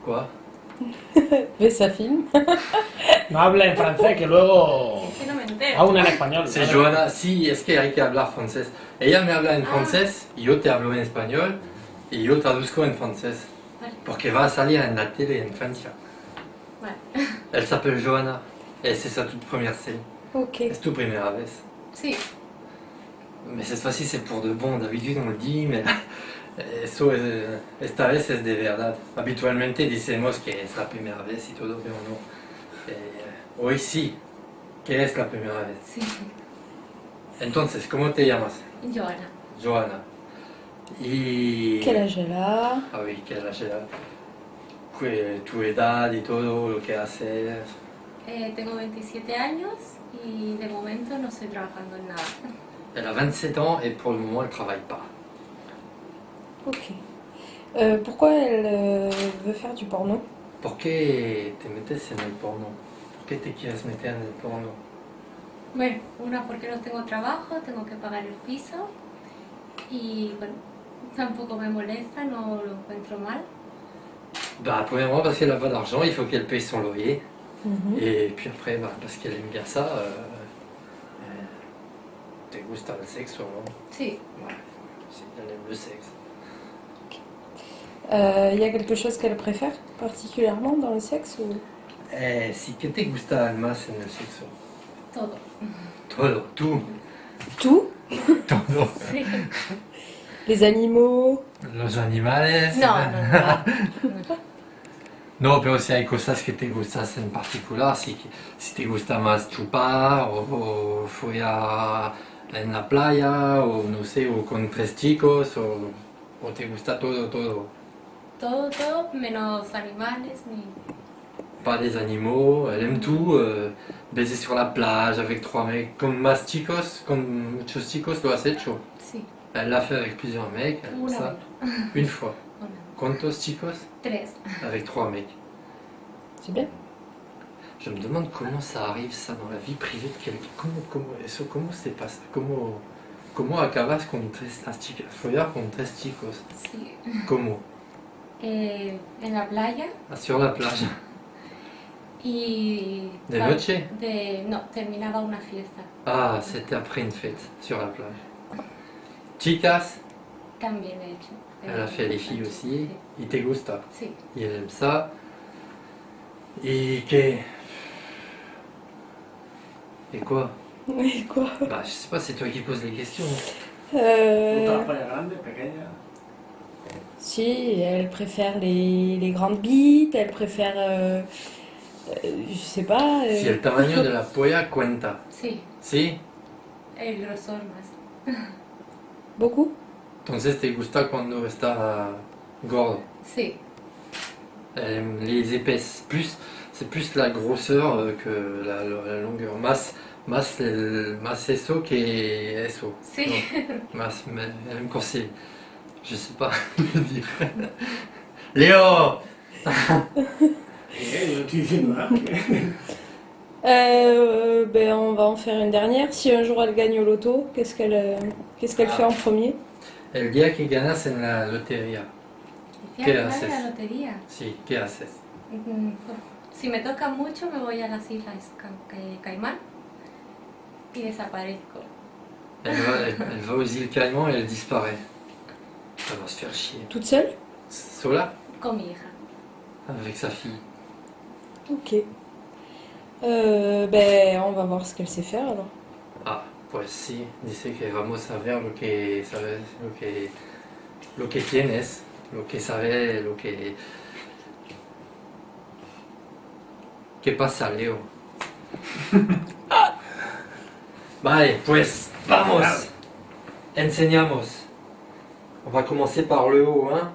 Quoi? Ves a film. No habla en francés, que luego Es que no me entero. aún en español. C'est Johanna. Sí, es que hay que hablar francés. Ella me habla en francés y yo te hablo en español y yo traduzco en francés. Vale. Porque va a salir en la télé en Francia. Vale. Elle s'appelle Johanna. Et c'est sa toute première série. Ok. Es tu primera vez. Sí. Mais cette fois-ci c'est pour de bon. D'habitude on le dit, mais eso esta vez es de verdad. Habitualmente decimos que es la primera vez y todo, pero no. Hoy sí, que es la primera vez. Sí. Entonces, ¿cómo te llamas? Joana. Johanna. Y... Quel âge elle a? Ah oui, quel âge elle a? Tu edad y todo lo que haces. Tengo 27 años y de momento no estoy trabajando en nada. Elle a 27 ans et pour le moment elle travaille pas. Ok. Pourquoi elle veut faire du porno? ¿Por qué te metes en el porno? ¿Por qué te quieres meter en el porno? Bueno, una porque no tengo trabajo, tengo que pagar el piso y bueno, tampoco me molesta, no lo encuentro mal. Bah, premièrement parce qu'elle a pas d'argent, il faut qu'elle paye son loyer. Mhm. Et puis après, bah, parce qu'elle aime bien ça. Te gusta el sexo, ¿no? Sí. Ouais, si elle aime le sexe. Y a quelque chose qu'elle préfère particulièrement dans le sexe ou... Si, ¿qué te gusta más en el sexo? Todo. Todo, tú. Tout? Todo. Sí. Les animaux? Los animales. No, no. No, pero si hay cosas que te gustas en particular, si te gusta más chupar o follar en la playa o no sé, o con tres chicos o te gusta todo. Todo menos animales ni... Pas des animaux, elle aime tout, baiser sur la plage avec trois mecs, con más chicos, con muchos chicos lo has hecho. Sí. Elle l'a fait avec plusieurs mecs, elle aime Una ça. vez. Une fois. Una. ¿Cuántos chicos? 3. Avec trois mecs. C'est bien. Je me demande comment ça arrive ça dans la vie privée de quelqu'un. Comment se pasa? ¿Cómo acabas con tres chicas? Follar con tres chicos. Sí. ¿Cómo? En la playa Ah, sur la plage. y... ¿De noche? No, terminaba una fiesta. Ah, c'était après une fête, sur la plage. Chicas, También he hecho. elle a fait les filles aussi. Y te gusta. Sí. Y elle aime ça. Et que... Et quoi? Et quoi? Bah, je sais pas, c'est toi qui poses les questions. Euh... Otra grande, pequeña. Si, elle préfère les grandes bites, elle préfère... je sais pas... Si el tamaño de la polla cuenta. Sí, ¿Sí? el grosor más. Beaucoup? Entonces te gusta cuando está gordo. Sí, Les épaisses. C'est plus la grosseur que la longueur. Más eso que eso. sí. Non, más, mais elle aime quand c'est... Je sais pas le dire. Léo! Yo estoy diciendo nada. Ben, on va en faire une dernière. Si un jour elle gagne au loto, qu'est-ce qu'elle fait en premier? El día que ganas en la lotería. Decía ¿Qué que vale haces? la lotería. Sí, ¿qué haces? Si me toca mucho me voy a las islas Caimán y desaparezco. Elle va aux îles Caïmans et elle disparaît. Ça va se faire chier. Toute seule? Sola? Con mi hija. Avec sa fille. Ok. Ben, on va voir ce qu'elle sait faire alors. Ah, pues sí, dice que vamos a ver lo que sabes, lo que tienes, lo que sabes, lo que... ¿Qué pasa, Leo? Vale, pues vamos. Enseñamos. On va commencer par le haut, hein.